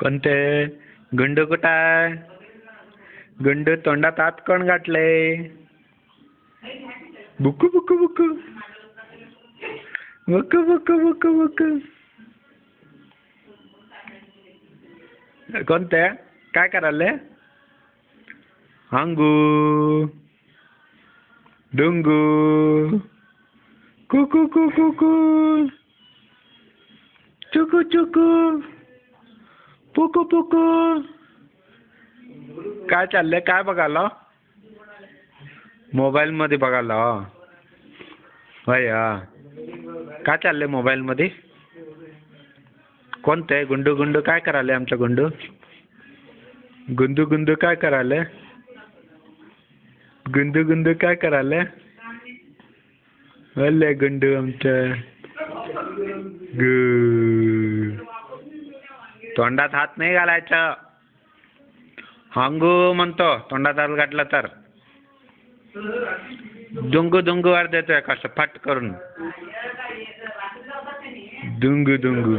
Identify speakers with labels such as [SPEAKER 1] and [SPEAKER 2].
[SPEAKER 1] कोणते? गुंडू कुठं आहे? गुंडू तोंडात हात कोण घातले? बुकू बुकू बुकू बुकू बुकू बुकू बुकू. कोणते? काय करायले? हांगू डुंगू कुकू कुकू कू चुकू चुकू पुकू पुकू. काय चाललंय? काय बघायला? मोबाईल मध्ये बघायला होय. काय चाललंय मोबाईल मध्ये? कोणते? गुंडू गुंडू काय करायले? आमचा गुंडू गुंडू गुंडू काय करायले? गुंडू गुंडू काय करायले? अले गुंडू आमचं तोंडात हात नाही घालायचं. हांगू म्हणतो तोंडात हात घातला तर. दुंगू दुंगू वर देतोय कसं फट करून. दुंगू दुंगू.